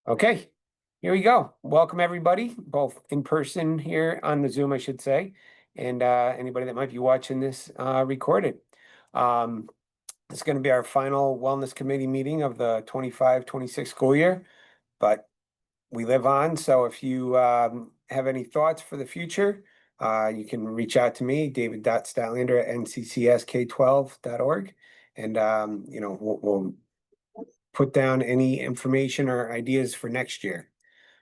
Okay, here we go. Welcome, everybody, both in person here on the Zoom, I should say, and anybody that might be watching this recorded. It's going to be our final Wellness Committee meeting of the 25-26 school year, but we live on. So if you have any thoughts for the future, you can reach out to me, david.statlander@nccsk12.org, and we'll put down any information or ideas for next year.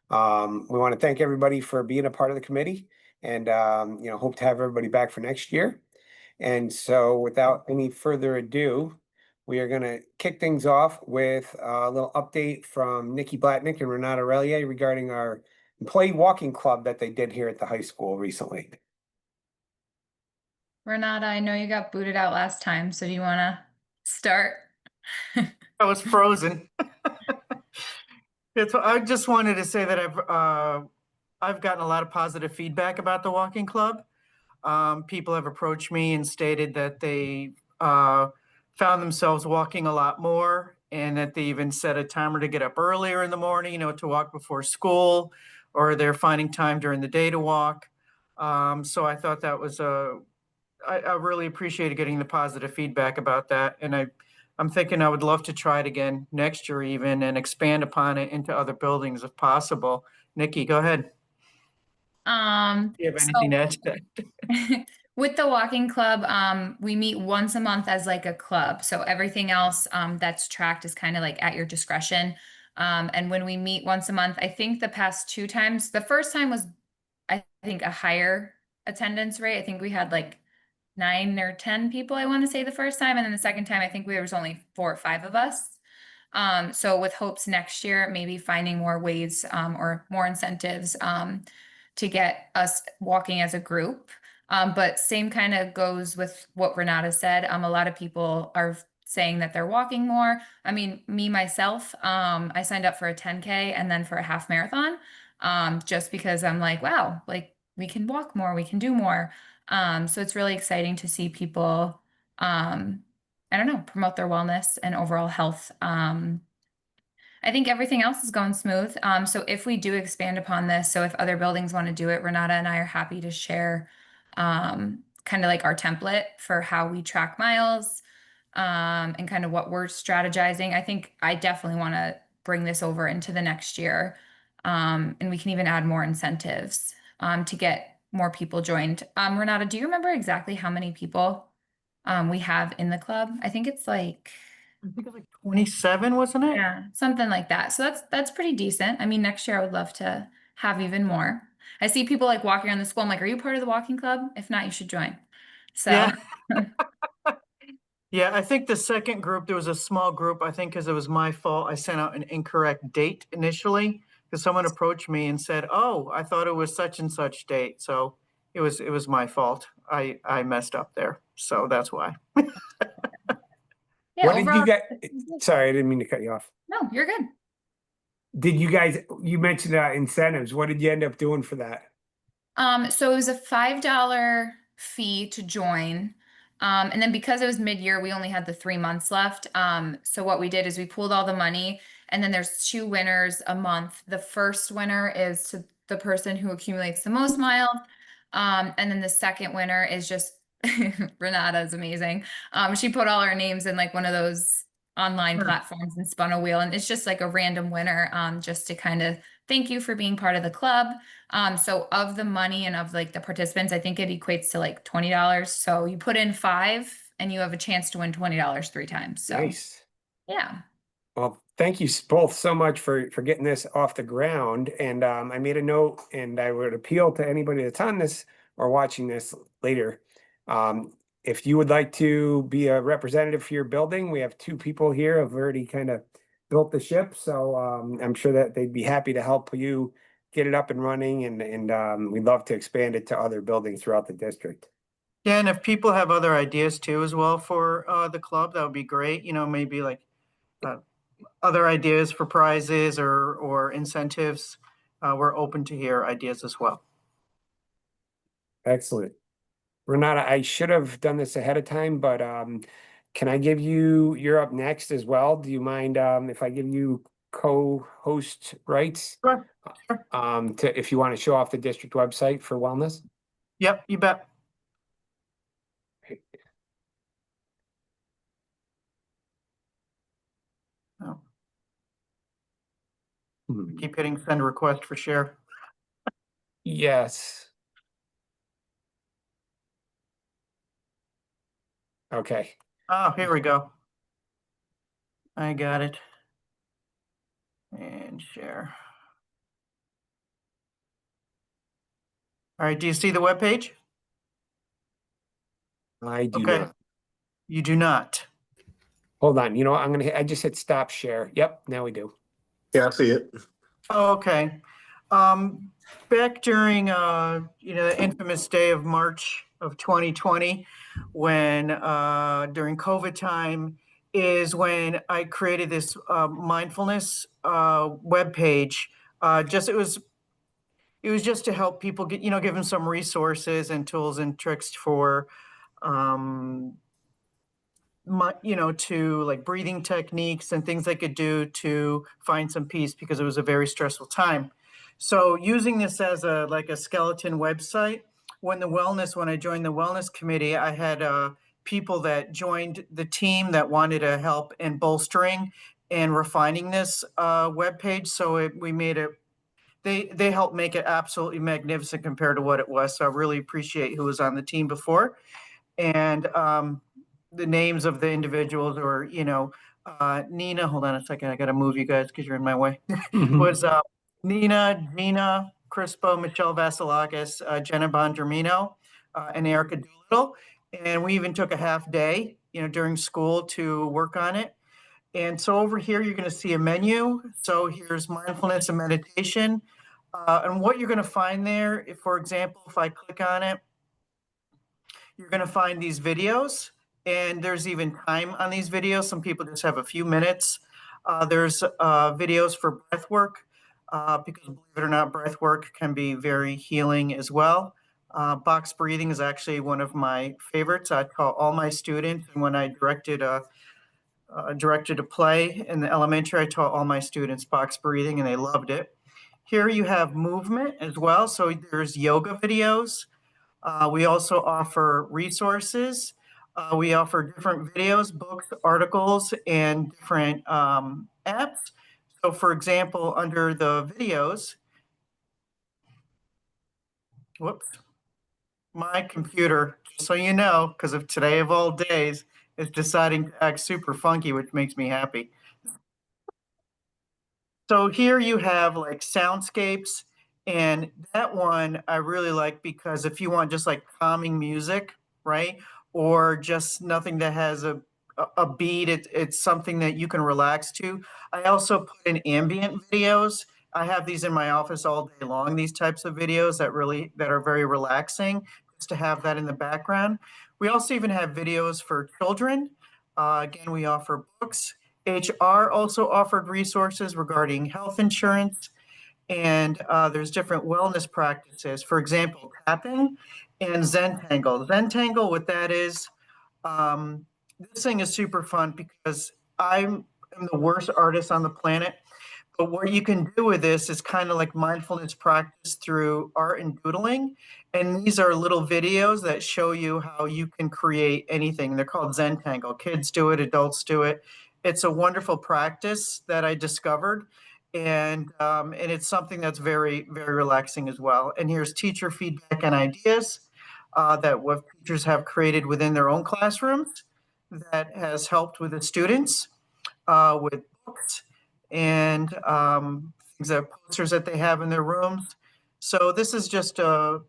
We want to thank everybody for being a part of the committee and, hope to have everybody back for next year. And so without any further ado, we are going to kick things off with a little update from Nikki Blatnick and Renata Relier regarding our employee walking club that they did here at the high school recently. Renata, I know you got booted out last time, so do you want to start? I was frozen. I just wanted to say that I've gotten a lot of positive feedback about the walking club. People have approached me and stated that they found themselves walking a lot more, and that they even set a timer to get up earlier in the morning, to walk before school, or they're finding time during the day to walk. So I thought that was I really appreciated getting the positive feedback about that, and I'm thinking I would love to try it again next year even and expand upon it into other buildings if possible. Nikki, go ahead. Do you have anything to add to that? With the walking club, we meet once a month as like a club. So everything else that's tracked is kind of like at your discretion. And when we meet once a month, I think the past 2 times, the first time was, I think, a higher attendance rate. I think we had like 9 or 10 people, I want to say, the first time. And then the second time, I think there was only 4 or 5 of us. So with hopes next year, maybe finding more ways or more incentives to get us walking as a group. But same kind of goes with what Renata said. A lot of people are saying that they're walking more. I mean, me, myself, I signed up for a 10K and then for a half marathon, just because I'm like, wow, like we can walk more, we can do more. So it's really exciting to see people, I don't know, promote their wellness and overall health. I think everything else is going smooth. So if we do expand upon this, so if other buildings want to do it, Renata and I are happy to share kind of like our template for how we track miles and kind of what we're strategizing. I think I definitely want to bring this over into the next year. And we can even add more incentives to get more people joined. Renata, do you remember exactly how many people we have in the club? I think it's like 27, wasn't it? Yeah, something like that. So that's pretty decent. I mean, next year I would love to have even more. I see people like walking around the school. I'm like, are you part of the walking club? If not, you should join. So Yeah. Yeah, I think the second group, there was a small group, I think because it was my fault. I sent out an incorrect date initially because someone approached me and said, oh, I thought it was such and such date. So it was my fault. I messed up there. So that's why. yeah, What did you overall, get? Sorry, I didn't mean to cut you off. no, you're good. You mentioned incentives. What did you end up doing for that? So it was a $5 fee to join. And then because it was mid-year, we only had the 3 months left. So what we did is we pooled all the money, and then there's 2 winners a month. The first winner is to the person who accumulates the most miles. And then the second winner is just Renata is amazing. She put all our names in like one of those online platforms and spun a wheel, and it's just like a random winner, just to kind of thank you for being part of the club. So of the money and of like the participants, I think it equates to like $20. So you put in 5 and you have a chance to win $20 3 times. So Nice. yeah. Well, thank you both so much for getting this off the ground. And I made a note, and I would appeal to anybody that's on this or watching this later. If you would like to be a representative for your building, we have 2 people here who have already kind of built the ship. So I'm sure that they'd be happy to help you get it up and running. And we'd love to expand it to other buildings throughout the district. Yeah, and if people have other ideas too as well for the club, that would be great. Maybe like other ideas for prizes or incentives. We're open to hear ideas as well. Excellent. Renata, I should have done this ahead of time, but can I give you're up next as well. Do you mind if I give you co-host rights. Sure, sure. If you want to show off the district website for wellness. Yep, you bet. Oh, keep hitting send request for share. Yes. Okay. Oh, here we go. I got it. And share. All right, do you see the web page? I do Okay. not. You do not. Hold on. You know what? I just hit stop share. Yep. Now we do. Yeah, I see it. Oh, okay. Back during, the infamous day of March of 2020, when, during COVID time, is when I created this mindfulness webpage. It was just to help people get, give them some resources and tools and tricks for, to like breathing techniques and things they could do to find some peace because it was a very stressful time. So using this as a skeleton website, when I joined the wellness committee, I had people that joined the team that wanted to help in bolstering and refining this webpage. So we made it. They helped make it absolutely magnificent compared to what it was. So I really appreciate who was on the team before, and the names of the individuals, or Nina. Hold on a second, I got to move you guys because you're in my way. Was Nina, Gina Crispo, Michelle Vasilakis, Jenna Bondermino, and Erica Doolittle. And we even took a half day, during school to work on it. And so over here, you're going to see a menu. So here's mindfulness and meditation. And what you're going to find there, if, for example, if I click on it, you're going to find these videos, and there's even time on these videos. Some people just have a few minutes. There's videos for breath work, because believe it or not, breath work can be very healing as well. Box breathing is actually one of my favorites. I taught all my students, and when I directed a play in the elementary, I taught all my students box breathing, and they loved it. Here you have movement as well. So there's yoga videos. We also offer resources. We offer different videos, books, articles, and different apps. So for example, under the videos, whoops, my computer, just so you know, because of today of all days, is deciding to act super funky, which makes me happy. So here you have like soundscapes, and that one I really like because if you want just like calming music, right? Or just nothing that has a beat, it's something that you can relax to. I also put in ambient videos. I have these in my office all day long, these types of videos that are very relaxing, just to have that in the background. We also even have videos for children. Again, we offer books. HR also offered resources regarding health insurance, and there's different wellness practices. For example, tapping and Zentangle. Zentangle, what that is, this thing is super fun because I'm the worst artist on the planet. But what you can do with this is kind of like mindfulness practice through art and doodling. And these are little videos that show you how you can create anything. They're called Zentangle. Kids do it, adults do it. It's a wonderful practice that I discovered. And it's something that's very, very relaxing as well. And here's teacher feedback and ideas that what teachers have created within their own classrooms that has helped with the students with books and things that posters that they have in their rooms. So this is just a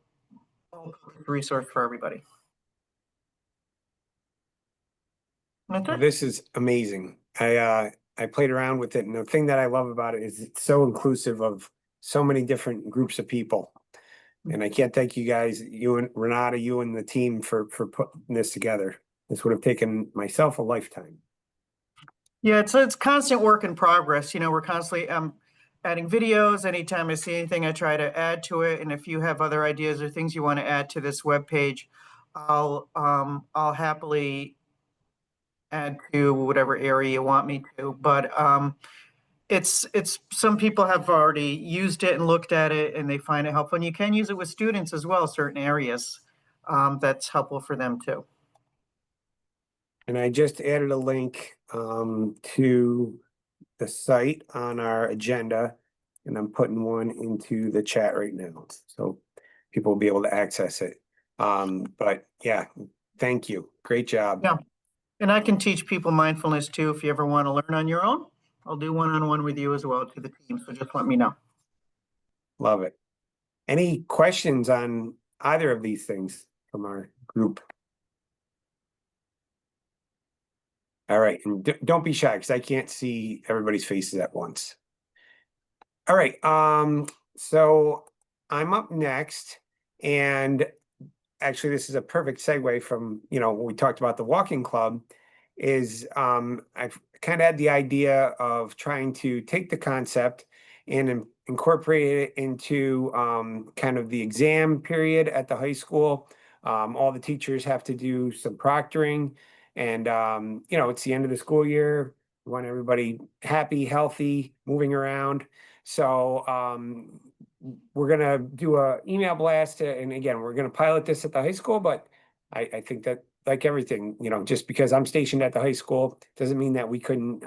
resource for everybody. Well, this is amazing. I played around with it, and the thing that I love about it is it's so inclusive of so many different groups of people. And I can't thank you guys, you and Renata, you and the team for putting this together. This would have taken myself a lifetime. Yeah, it's constant work in progress. We're constantly adding videos. Anytime I see anything, I try to add to it. And if you have other ideas or things you want to add to this webpage, I'll happily add to whatever area you want me to. But it's some people have already used it and looked at it and they find it helpful. And you can use it with students as well, certain areas. That's helpful for them too. And I just added a link to the site on our agenda, and I'm putting one into the chat right now, so people will be able to access it. But yeah, thank you. Great job. Yeah. And I can teach people mindfulness too if you ever want to learn on your own. I'll do one-on-one with you as well to the team. So just let me know. Love it. Any questions on either of these things from our group? All right, and don't be shy because I can't see everybody's faces at once. All right, so I'm up next, and actually this is a perfect segue from, when we talked about the walking club, is I've kind of had the idea of trying to take the concept and incorporate it into kind of the exam period at the high school. All the teachers have to do some proctoring, and it's the end of the school year. We want everybody happy, healthy, moving around. So we're gonna do a email blast, and again, we're gonna pilot this at the high school, but I think that, like everything, just because I'm stationed at the high school doesn't mean that we couldn't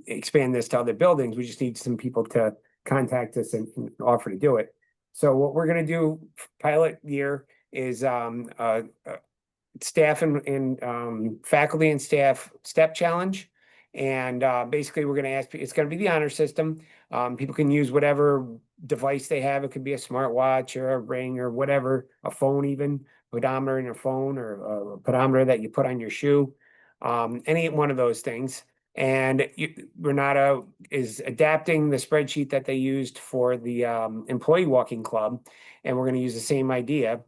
expand this to other buildings. We just need some people to contact us and offer to do it. So what we're gonna do pilot year is staff and faculty and staff step challenge. And basically we're gonna ask, it's gonna be the honor system. People can use whatever device they have. It could be a smartwatch or a ring or whatever, a phone even, pedometer in your phone, or a pedometer that you put on your shoe. Any one of those things. And Renata is adapting the spreadsheet that they used for the employee walking club, and we're gonna use the same idea.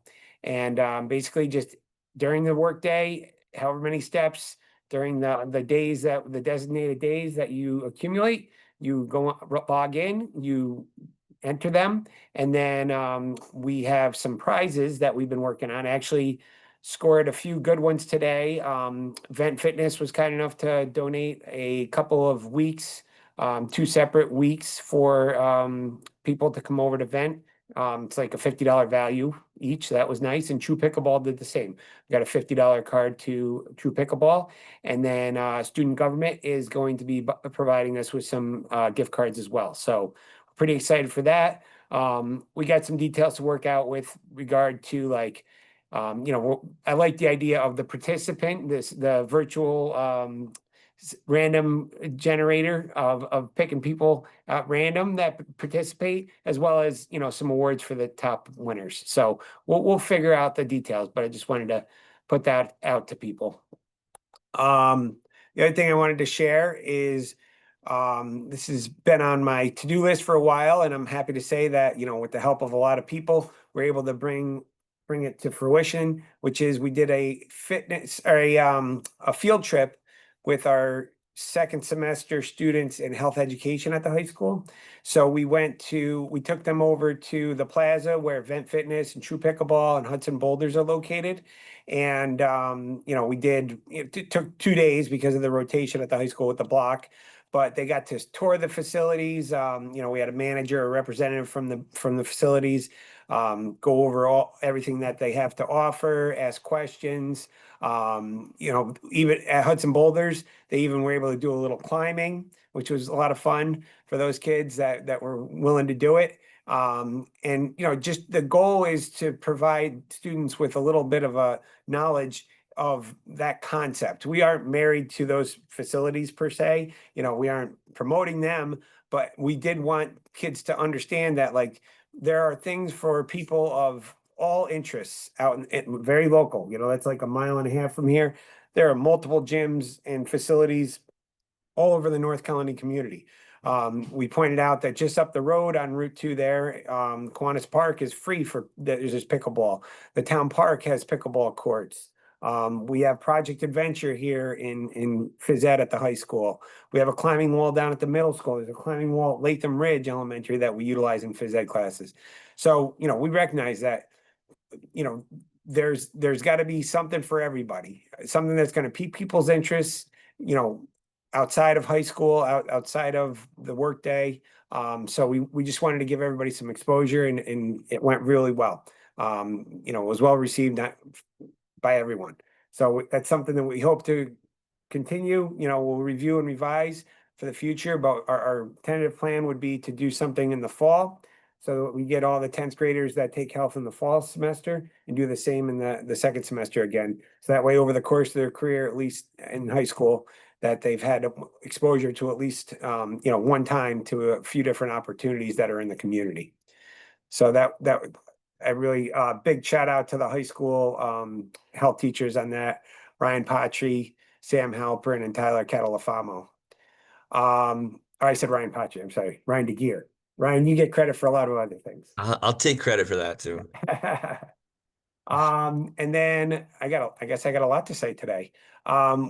And basically just during the workday, however many steps, during the days that the designated days that you accumulate, you go log in, you enter them, and then we have some prizes that we've been working on. Actually scored a few good ones today. Vent Fitness was kind enough to donate a couple of weeks, 2 separate weeks for people to come over to Vent. It's like a $50 value each, so that was nice. And True Pickleball did the same. We got a $50 card to True Pickleball, and then Student Government is going to be providing us with some gift cards as well. So pretty excited for that. We got some details to work out with regard to I like the idea of the participant, the virtual random generator of picking people at random that participate, as well as some awards for the top winners. So we'll figure out the details, but I just wanted to put that out to people. The other thing I wanted to share is this has been on my to-do list for a while, and I'm happy to say that with the help of a lot of people, we're able to bring it to fruition, which is we did a fitness or a field trip with our second semester students in health education at the high school. So we took them over to the plaza where Vent Fitness and True Pickleball and Hudson Boulders are located. And, it took 2 days because of the rotation at the high school with the block, but they got to tour the facilities. We had a manager, a representative from the facilities, go over everything that they have to offer, ask questions. Even at Hudson Boulders, they even were able to do a little climbing, which was a lot of fun for those kids that were willing to do it. Just the goal is to provide students with a little bit of a knowledge of that concept. We aren't married to those facilities per se, we aren't promoting them, but we did want kids to understand that there are things for people of all interests out in very local, that's like 1.5 miles from here. There are multiple gyms and facilities all over the North Colony community. We pointed out that just up the road on Route 2 there, Kiwanis Park is free there's just pickleball. The town park has pickleball courts. We have Project Adventure here in phys ed at the high school. We have a climbing wall down at the middle school. There's a climbing wall at Latham Ridge Elementary that we utilize in phys ed classes. So, we recognize that, there's got to be something for everybody, something that's going to pique people's interests. outside of high school, outside of the workday. So we just wanted to give everybody some exposure and it went really well. You know, it was well received by everyone. So that's something that we hope to continue. You know, we'll review and revise for the future, but our tentative plan would be to do something in the fall. So that we get all the 10th graders that take health in the fall semester and do the same in the second semester again. So that way, over the course of their career, at least in high school, that they've had exposure to at least, you know, one time to a few different opportunities that are in the community. So that I really, big shout out to the high school health teachers on that, Ryan Patry, Sam Halpern, and Tyler Catalafamo. I said Ryan Patry, I'm sorry, Ryan DeGear. Ryan, you get credit for a lot of other things. I'll take credit for that too. And then I guess I got a lot to say today.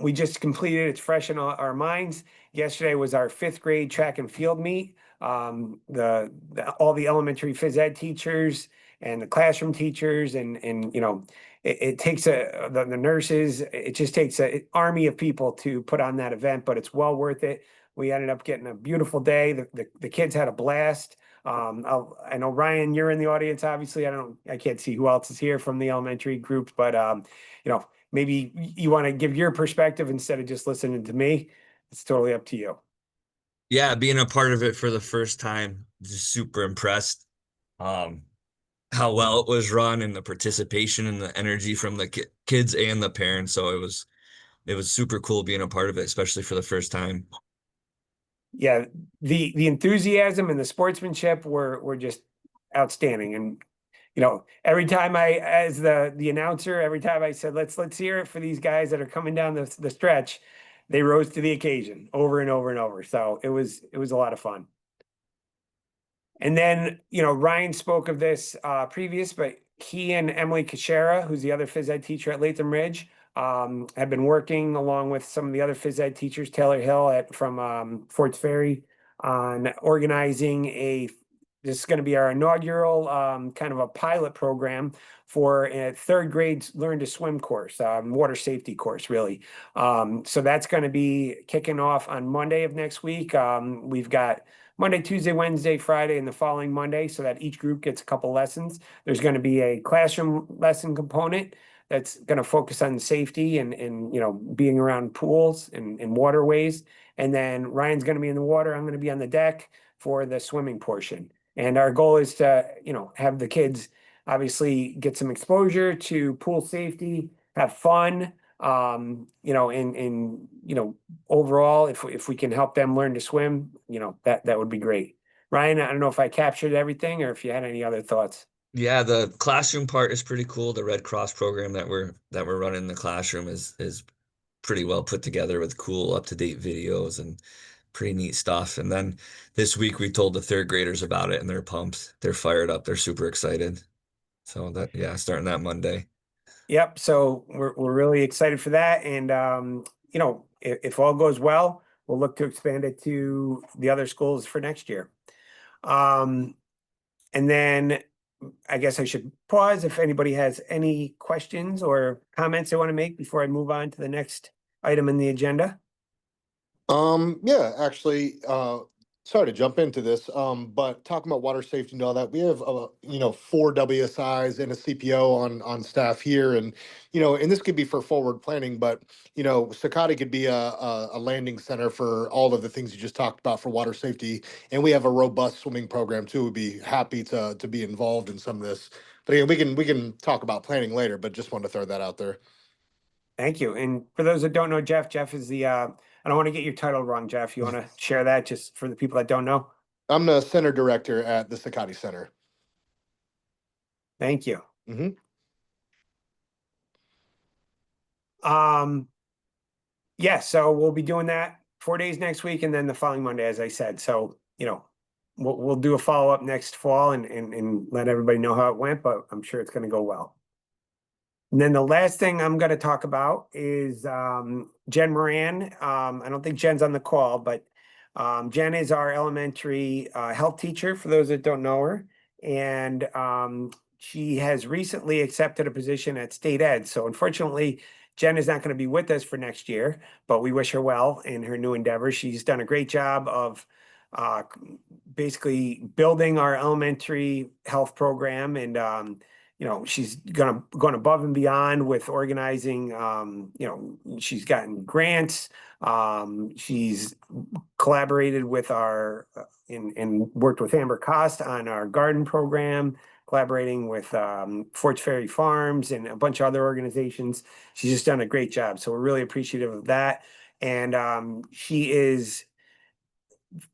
We just completed, it's fresh in our minds. Yesterday was our 5th grade track and field meet. All the elementary phys ed teachers and the classroom teachers and you know, it takes the nurses, it just takes an army of people to put on that event, but it's well worth it. We ended up getting a beautiful day. The kids had a blast. I know Ryan, you're in the audience, obviously. I can't see who else is here from the elementary group, but you know, maybe you want to give your perspective instead of just listening to me. It's totally up to you. Yeah, being a part of it for the first time, just super impressed. How well it was run and the participation and the energy from the kids and the parents. So it was super cool being a part of it, especially for the first time. Yeah, the enthusiasm and the sportsmanship were just outstanding. And you know, every time as the announcer, every time I said, let's hear it for these guys that are coming down the stretch, they rose to the occasion over and over and over. So it was a lot of fun. And then, you know, Ryan spoke of this previous, but he and Emily Kashera, who's the other phys ed teacher at Latham Ridge, have been working along with some of the other phys ed teachers, Taylor Hill from Forts Ferry, on organizing this is going to be our inaugural kind of a pilot program for a 3rd grade learn to swim course, water safety course, really. So that's going to be kicking off on Monday of next week. We've got Monday, Tuesday, Wednesday, Friday, and the following Monday, so that each group gets a couple lessons. There's going to be a classroom lesson component that's going to focus on safety and you know, being around pools and waterways. And then Ryan's going to be in the water. I'm going to be on the deck for the swimming portion. And our goal is to, you know, have the kids obviously get some exposure to pool safety, have fun, you know, and you know, overall, if we can help them learn to swim, you know, that would be great. Ryan, I don't know if I captured everything or if you had any other thoughts. Yeah, the classroom part is pretty cool. The Red Cross program that we're running in the classroom is pretty well put together with cool up-to-date videos and pretty neat stuff. And then this week we told the 3rd graders about it and they're pumped. They're fired up. They're super excited. So yeah, starting that Monday. Yep. So we're really excited for that. And you know, if all goes well, we'll look to expand it to the other schools for next year. And then I guess I should pause if anybody has any questions or comments they want to make before I move on to the next item in the agenda. Yeah, actually, sorry to jump into this, but talking about water safety and all that, we have, 4 WSIs and a CPO on staff here, and and this could be for forward planning, but Sakati could be a landing center for all of the things you just talked about for water safety, and we have a robust swimming program too. We'd be happy to be involved in some of this, but again, we can talk about planning later, but just wanted to throw that out there. Thank you. And for those that don't know, Jeff is the, I don't want to get your title wrong, Jeff. You want to share that just for the people that don't know? I'm the center director at the Sakati Center. Thank you. Mm-hmm. Yeah, so we'll be doing that 4 days next week and then the following Monday, as I said. So, we'll do a follow-up next fall and let everybody know how it went, but I'm sure it's going to go well. And then the last thing I'm going to talk about is Jen Moran. I don't think Jen's on the call, but Jen is our elementary health teacher, for those that don't know her. And she has recently accepted a position at State Ed. So unfortunately, Jen is not going to be with us for next year, but we wish her well in her new endeavor. She's done a great job of uh, basically building our elementary health program, and she's gone above and beyond with organizing. She's gotten grants. She's collaborated with our and worked with Amber Cost on our garden program, collaborating with Forts Ferry Farms and a bunch of other organizations. She's just done a great job. So we're really appreciative of that. And she is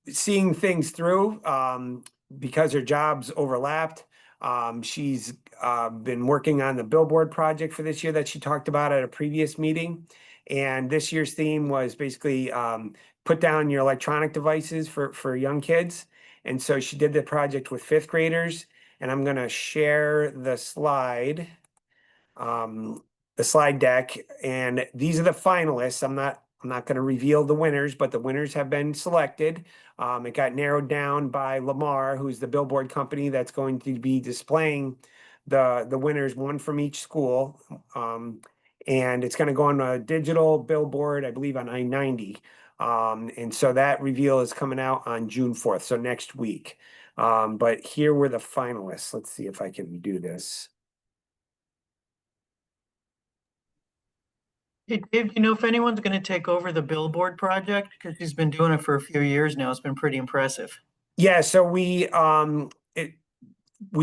seeing things through because her jobs overlapped. She's been working on the billboard project for this year that she talked about at a previous meeting. And this year's theme was basically put down your electronic devices for young kids. And so she did the project with fifth graders. And I'm going to share the slide deck. And these are the finalists. I'm not going to reveal the winners, but the winners have been selected. It got narrowed down by Lamar, who's the billboard company that's going to be displaying the winners, one from each school. And it's going to go on a digital billboard, I believe, on I-90. And so that reveal is coming out on June 4th, so next week. But here were the finalists. Let's see if I can do this. Hey, Dave, do you know if anyone's going to take over the billboard project? Because he's been doing it for a few years now. It's been pretty impressive. Yeah, so we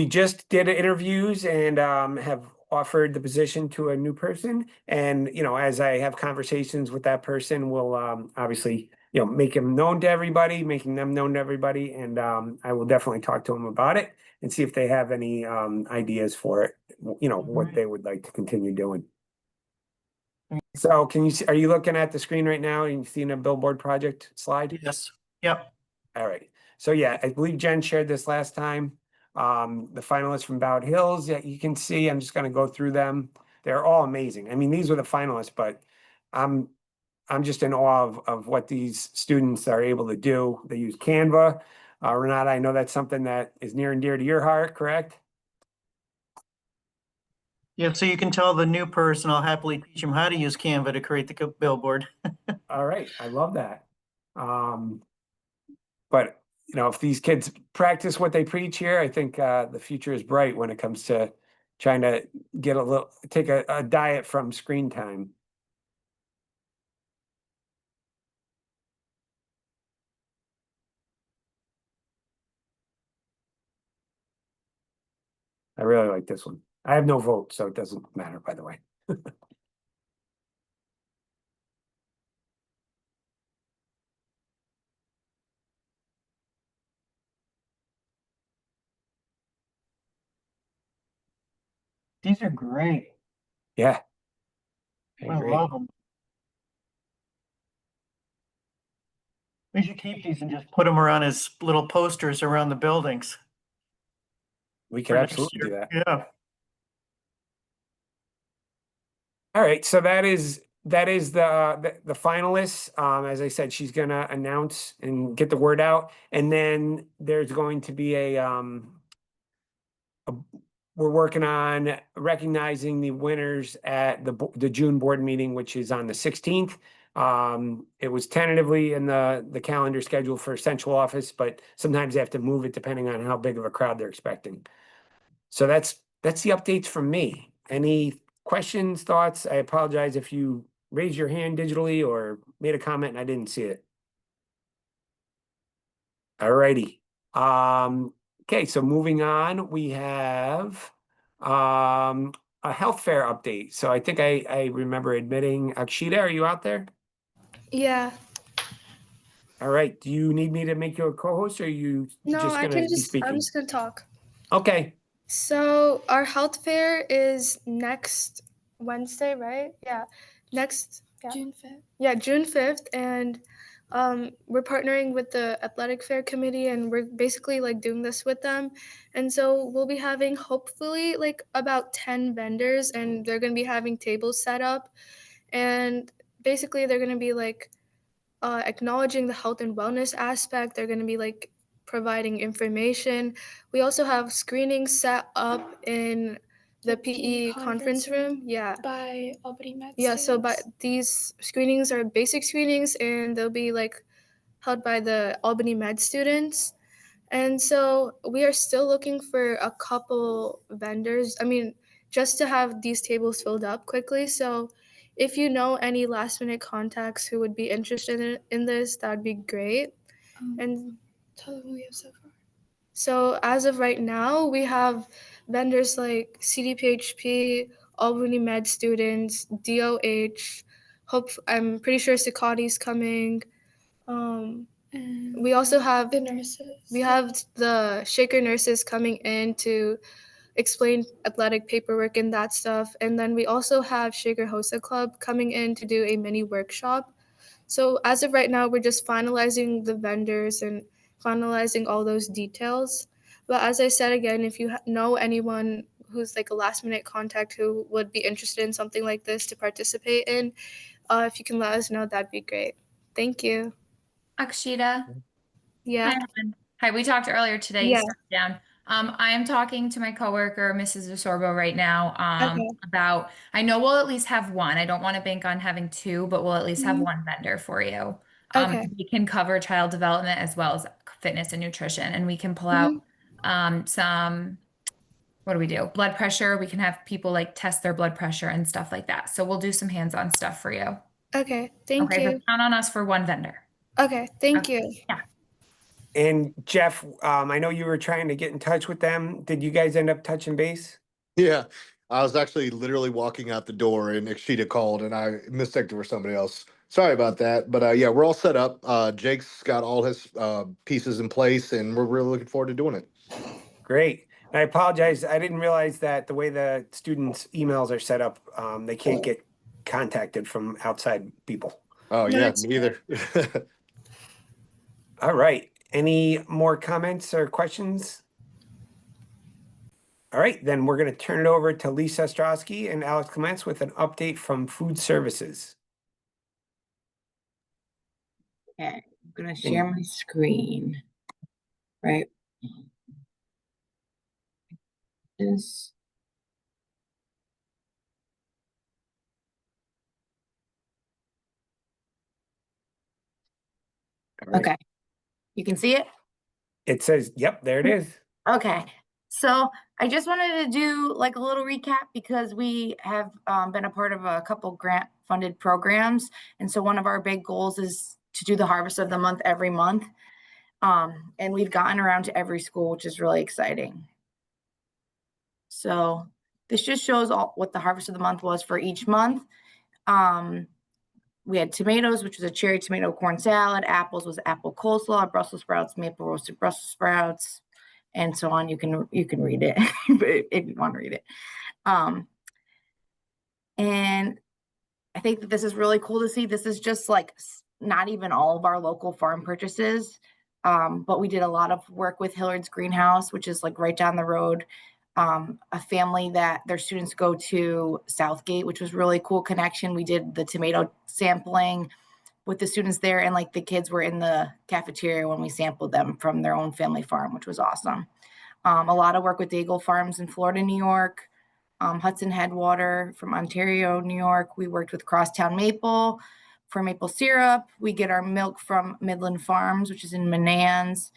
just did interviews and have offered the position to a new person. And as I have conversations with that person, we'll obviously make him known to everybody, making them known to everybody, and I will definitely talk to them about it and see if they have any ideas for it. What they would like to continue doing. So can you see, are you looking at the screen right now and you seeing a billboard project slide? Yes. Yep. All right. So yeah, I believe Jen shared this last time. The finalists from Bowed Hills that you can see, I'm just going to go through them. They're all amazing. I mean, these were the finalists, but I'm just in awe of what these students are able to do. They use Canva. Renata, I know that's something that is near and dear to your heart, correct? Yeah, so you can tell the new person, I'll happily teach him how to use Canva to create the billboard. All right, I love that. But if these kids practice what they preach here, I think the future is bright when it comes to trying to take a diet from screen time. I really like this one. I have no vote, so it doesn't matter, by the way. These are great. Yeah. I love them. We should keep these and just put them around as little posters around the buildings. We could for next absolutely do year. that. Yeah. All right, so that is the finalists. As I said, she's gonna announce and get the word out, and then there's going to be we're working on recognizing the winners at the June board meeting, which is on the 16th. It was tentatively in the calendar schedule for central office, but sometimes they have to move it depending on how big of a crowd they're expecting. So that's the updates from me. Any questions, thoughts? I apologize if you raised your hand digitally or made a comment and I didn't see it. All righty. Okay, so moving on, we have a health fair update. So I think I remember admitting, Akshita, are you out there? Yeah. All right. Do you need me to make you a co-host or are you No, just I gonna can be just, speaking? I'm just gonna talk. Okay. So our health fair is next Wednesday, right? Yeah. June 5th. Yeah, June 5th. And we're partnering with the athletic fair committee and we're basically like doing this with them. And so we'll be having hopefully like about 10 vendors and they're gonna be having tables set up. And basically they're gonna be like acknowledging the health and wellness aspect. They're going to be like providing information. We also have screenings set up in the PE conference room. Yeah. By Albany Med Yeah, so students. but these screenings are basic screenings and they'll be like held by the Albany Med students. And so we are still looking for a couple vendors. I mean, just to have these tables filled up quickly. So if you know any last minute contacts who would be interested in this, that would be great. And Tell them who we have so far. so as of right now, we have vendors like CDPHP, Albany Med students, DOH. I'm pretty sure Sakati's coming. And We also have the nurses. we have the Shaker nurses coming in to explain athletic paperwork and that stuff. And then we also have Shaker Hosa Club coming in to do a mini workshop. So as of right now, we're just finalizing the vendors and finalizing all those details. But as I said again, if you know anyone who's like a last minute contact who would be interested in something like this to participate in, if you can let us know, that'd be great. Thank you. Akshita. Yeah. Hi, hon. Hi, we talked earlier today. You Yeah. sat down. I am talking to my coworker, Mrs. DeSorbo, right now, Okay. about, I know we'll at least have one. I don't want to bank on having two, but we'll at least have Mhm. one vendor for you. Okay. We can cover child development as well as fitness and nutrition, and we can pull out some, what do we do? Blood pressure. We can have people like test their blood pressure and stuff like that. So we'll do some hands-on stuff for you. Okay. Thank Okay, so you. count on us for one vendor. Okay. Thank you. Yeah. And Jeff, I know you were trying to get in touch with them. Did you guys end up touching base? Yeah, I was actually literally walking out the door and Akshita called and I mistook her for somebody else. Sorry about that. But yeah, we're all set up. Jake's got all his pieces in place and we're really looking forward to doing it. Great. And I apologize. I didn't realize that the way the students' emails are set up, they can't get contacted from outside people. Oh, No, yeah, it's me either. All right. Any more comments or questions? All right, then we're going to turn it over to Lisa Ostrowski and Alex Clements with an update from Food Services. Okay, I'm gonna share my screen. Right. This. All right. Okay. You can see it? It says, yep, there it is. Okay. So I just wanted to do like a little recap because we have been a part of a couple grant funded programs. And so one of our big goals is to do the harvest of the month every month. And we've gotten around to every school, which is really exciting. So this just shows what the harvest of the month was for each month. We had tomatoes, which was a cherry tomato corn salad. Apples was apple coleslaw. Brussels sprouts, maple roasted Brussels sprouts, and so on. You can read it if you want to read it. And I think that this is really cool to see. This is just like not even all of our local farm purchases, but we did a lot of work with Hillard's Greenhouse, which is like right down the road. A family that their students go to Southgate, which was really cool connection. We did the tomato sampling with the students there, and like the kids were in the cafeteria when we sampled them from their own family farm, which was awesome. A lot of work with Daigle Farms in Florida, New York, Hudson Headwater from Ontario, New York. We worked with Crosstown Maple for maple syrup. We get our milk from Midland Farms, which is in Manans.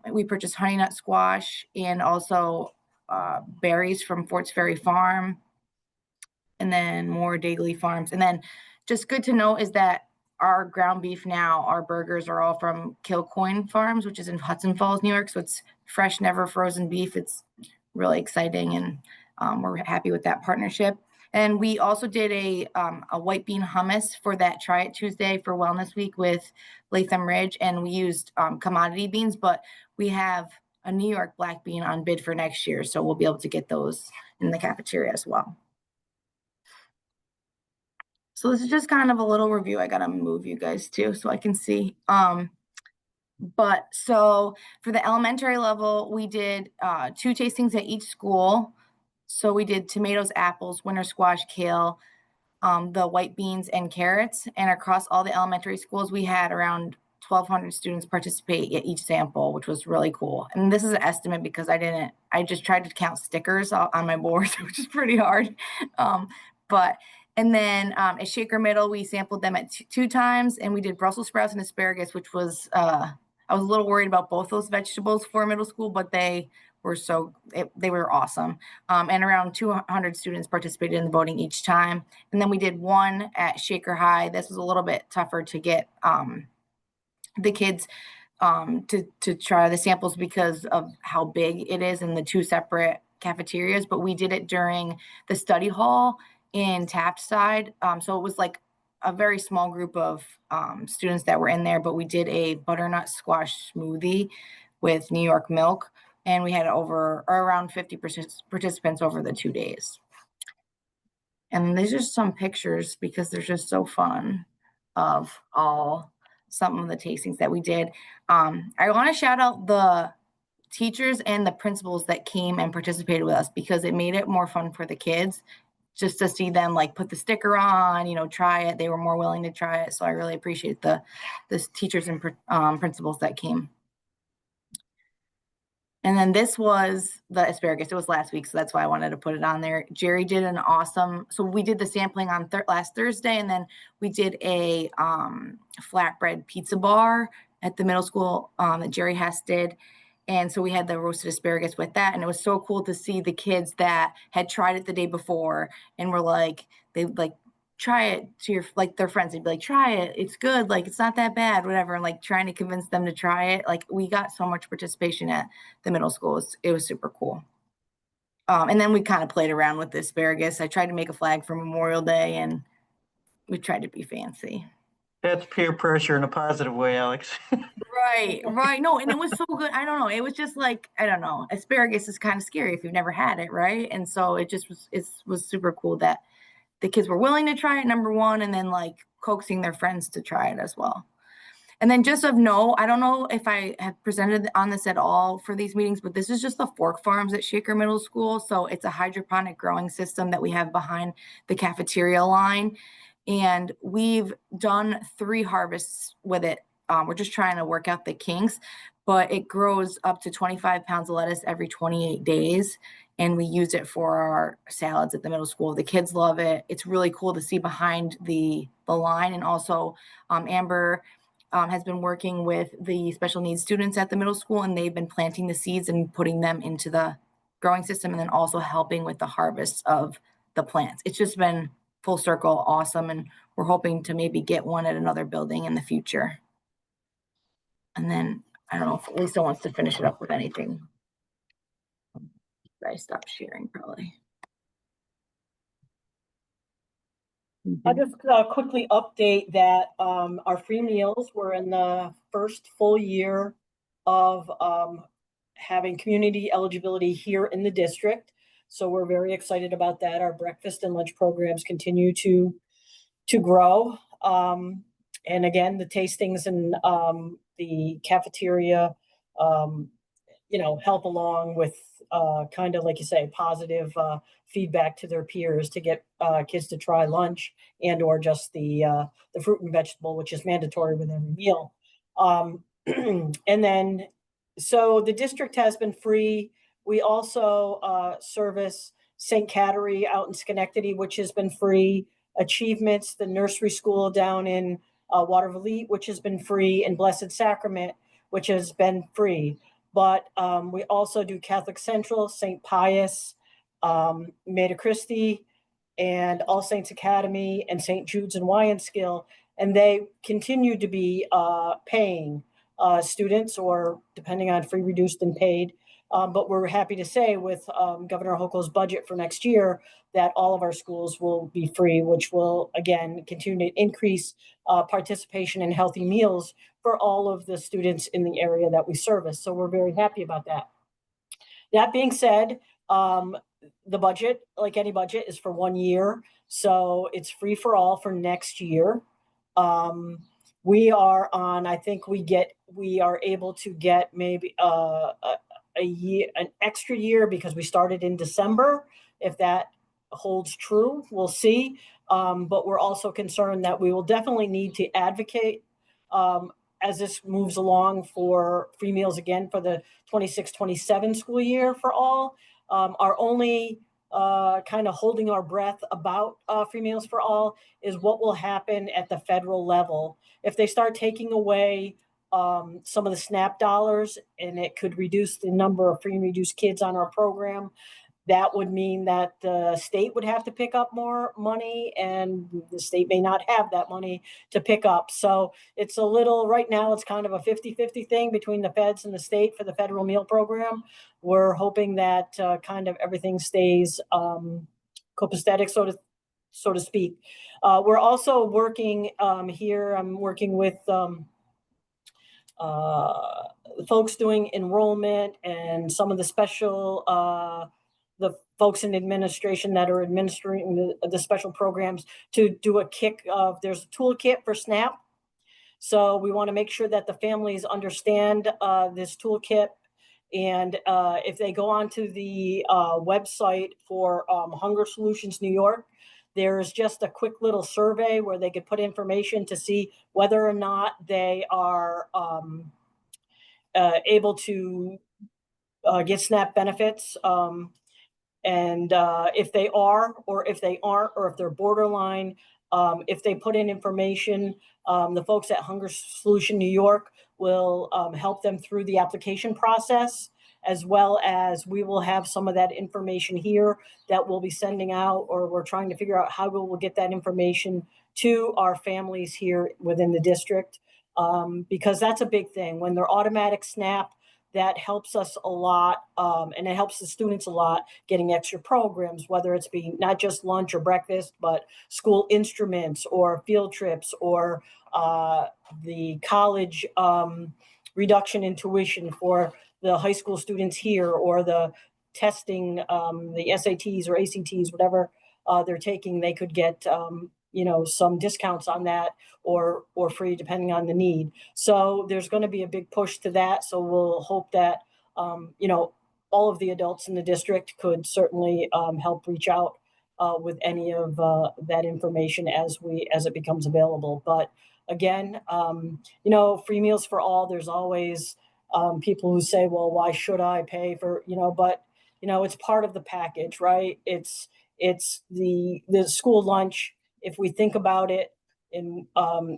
We purchased honey nut squash and also berries from Forts Ferry Farm, and then more Dagley Farms. And then just good to know is that our ground beef now, our burgers are all from Kilcoyne Farms, which is in Hudson Falls, New York. So it's fresh, never frozen beef. It's really exciting, and we're happy with that partnership. And we also did a white bean hummus for that Try It Tuesday for Wellness Week with Latham Ridge, and we used commodity beans, but we have a New York black bean on bid for next year, so we'll be able to get those in the cafeteria as well. So this is just kind of a little review. I gotta move you guys too so I can see. But so for the elementary level, we did 2 tastings at each school. So we did tomatoes, apples, winter squash, kale, the white beans and carrots. And across all the elementary schools, we had around 1,200 students participate at each sample, which was really cool. And this is an estimate because I just tried to count stickers on my board, which is pretty hard. And then at Shaker Middle, we sampled them at two times, and we did Brussels sprouts and asparagus, which was, I was a little worried about both those vegetables for middle school, but they were they were awesome. And around 200 students participated in the voting each time. And then we did one at Shaker High. This was a little bit tougher to get the kids to try the samples because of how big it is in the two separate cafeterias, but we did it during the study hall in Taft side. So it was like a very small group of students that were in there, but we did a butternut squash smoothie with New York milk, and we had around 50 participants over the 2 days. And there's just some pictures because they're just so fun of some of the tastings that we did. I want to shout out the teachers and the principals that came and participated with us because it made it more fun for the kids just to see them like put the sticker on, try it. They were more willing to try it. So I really appreciate the teachers and principals that came. And then this was the asparagus. It was last week, so that's why I wanted to put it on there. Jerry did an awesome, so we did the sampling on last Thursday, and then we did a flatbread pizza bar at the middle school that Jerry Hess did. And so we had the roasted asparagus with that, and it was so cool to see the kids that had tried it the day before and were like, try it to their friends. They'd be like, try it. It's good. Like, it's not that bad, whatever. And like trying to convince them to try it. Like we got so much participation at the middle school. It was super cool. And then we kind of played around with the asparagus. I tried to make a flag for Memorial Day and we tried to be fancy. That's peer pressure in a positive way, Alex. Right. No, and it was so good. I don't know. It was just like, I don't know. Asparagus is kind of scary if you've never had it, right? And so it was super cool that the kids were willing to try it, number one, and then like coaxing their friends to try it as well. And then just of note, I don't know if I have presented on this at all for these meetings, but this is just the Fork Farms at Shaker Middle School. So it's a hydroponic growing system that we have behind the cafeteria line. And we've done 3 harvests with it. We're just trying to work out the kinks, but it grows up to 25 pounds of lettuce every 28 days. And we use it for our salads at the middle school. The kids love it. It's really cool to see behind the line. And also Amber has been working with the special needs students at the middle school, and they've been planting the seeds and putting them into the growing system, and then also helping with the harvest of the plants. It's just been full circle awesome. And we're hoping to maybe get one at another building in the future. And then I don't know if Lisa wants to finish it up with anything. I stopped sharing probably. I'll just quickly update that our free meals were in the first full year of having community eligibility here in the district. So we're very excited about that. Our breakfast and lunch programs continue to grow. And again, the tastings and the cafeteria, help along with kind of, like you say, positive feedback to their peers to get kids to try lunch and or just the fruit and vegetable, which is mandatory with every meal. And then, so the district has been free. We also service St. Cattery out in Schenectady, which has been free. Achievements, the nursery school down in Waterville, which has been free, and Blessed Sacrament, which has been free. But we also do Catholic Central, St. Pius, Mater Christi, and All Saints Academy, and St. Jude's and Wyandskill. And they continue to be paying students, or depending on free, reduced, and paid. But we're happy to say with Governor Hochul's budget for next year that all of our schools will be free, which will, again, continue to increase participation in healthy meals for all of the students in the area that we service. So we're very happy about that. That being said, the budget, like any budget, is for 1 year. So it's free for all for next year. We are on, I think we are able to get maybe an extra year because we started in December. If that holds true, we'll see. But we're also concerned that we will definitely need to advocate as this moves along for free meals again for the 26-27 school year for all. Our only kind of holding our breath about free meals for all is what will happen at the federal level. If they start taking away some of the SNAP dollars, and it could reduce the number of free and reduced kids on our program, that would mean that the state would have to pick up more money, and the state may not have that money to pick up. So it's a little, right now, it's kind of a 50-50 thing between the feds and the state for the federal meal program. We're hoping that kind of everything stays copacetic, so to speak. We're also working here, I'm working with folks doing enrollment and some of the special the folks in administration that are administering the special programs to do a kick of, there's a toolkit for SNAP. So we want to make sure that the families understand this toolkit. And if they go onto the website for Hunger Solutions New York, there's just a quick little survey where they could put information to see whether or not they are able to get SNAP benefits. And if they are, or if they aren't, or if they're borderline, if they put in information, the folks at Hunger Solution New York will help them through the application process, as well as we will have some of that information here that we'll be sending out, or we're trying to figure out how we'll get that information to our families here within the district. Because that's a big thing. When they're automatic SNAP, that helps us a lot, and it helps the students a lot getting extra programs, whether it's being not just lunch or breakfast, but school instruments or field trips, or the college reduction in tuition for the high school students here, or the testing, the SATs or ACTs, whatever they're taking, they could get some discounts on that, or free, depending on the need. So there's going to be a big push to that. So we'll hope that all of the adults in the district could certainly help reach out with any of that information as it becomes available. But again, free meals for all, there's always people who say, well, why should I pay for, but it's part of the package, right? It's the school lunch. If we think about it, and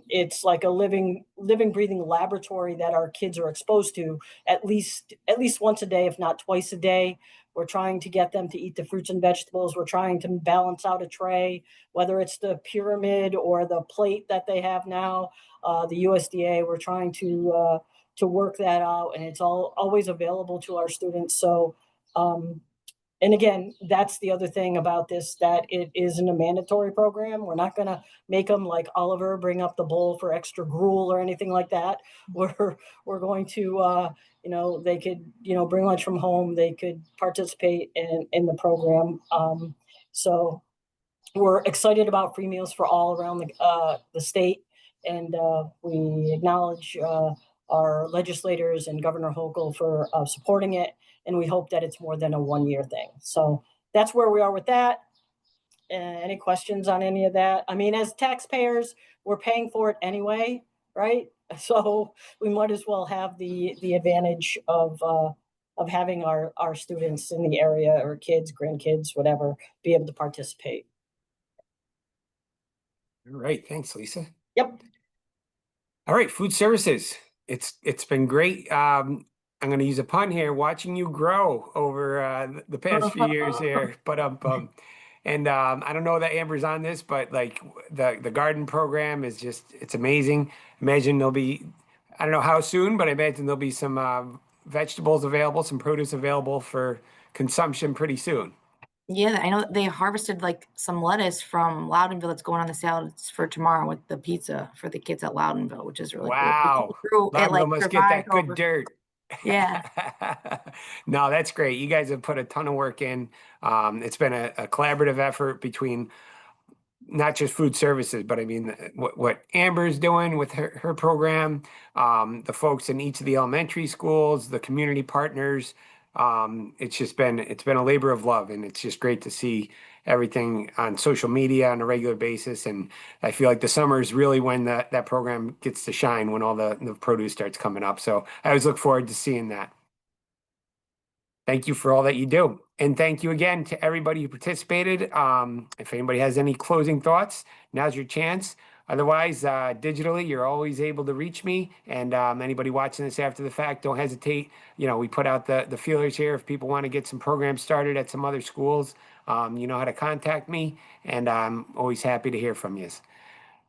it's like a living, breathing laboratory that our kids are exposed to at least once a day, if not twice a day. We're trying to get them to eat the fruits and vegetables. We're trying to balance out a tray, whether it's the pyramid or the plate that they have now, the USDA. We're trying to work that out, and it's always available to our students. So, and again, that's the other thing about this, that it isn't a mandatory program. We're not going to make them like Oliver, bring up the bowl for extra gruel or anything like that. We're going to, they could, bring lunch from home. They could participate in the program. So we're excited about free meals for all around the state. And we acknowledge our legislators and Governor Hochul for supporting it. And we hope that it's more than a one-year thing. So that's where we are with that. Any questions on any of that? I mean, as taxpayers, we're paying for it anyway, right? So we might as well have the advantage of having our students in the area, or kids, grandkids, whatever, be able to participate. All right. Thanks, Lisa. Yep. All right. Food services. It's been great. I'm going to use a pun here, watching you grow over the past few years here. But and I don't know that Amber's on this, but like the garden program is it's amazing. Imagine there'll be, I don't know how soon, but I imagine there'll be some vegetables available, some produce available for consumption pretty soon. Yeah, I know they harvested like some lettuce from Loudonville that's going on the salads for tomorrow with the pizza for the kids at Loudonville, which is really wow. cool. Loudonville must get that good dirt. Yeah. No, that's great. You guys have put a ton of work in. It's been a collaborative effort between not just food services, but I mean, what Amber's doing with her program, the folks in each of the elementary schools, the community partners, It's been a labor of love, and it's just great to see everything on social media on a regular basis. And I feel like the summer is really when that program gets to shine, when all the produce starts coming up. So I always look forward to seeing that. Thank you for all that you do. And thank you again to everybody who participated. If anybody has any closing thoughts, now's your chance. Otherwise, digitally, you're always able to reach me. And anybody watching this after the fact, don't hesitate. You know, we put out the feelers here. If people want to get some programs started at some other schools, you know how to contact me. And I'm always happy to hear from you.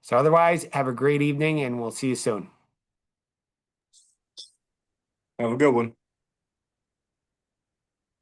So otherwise, have a great evening, and we'll see you soon. Have a good one.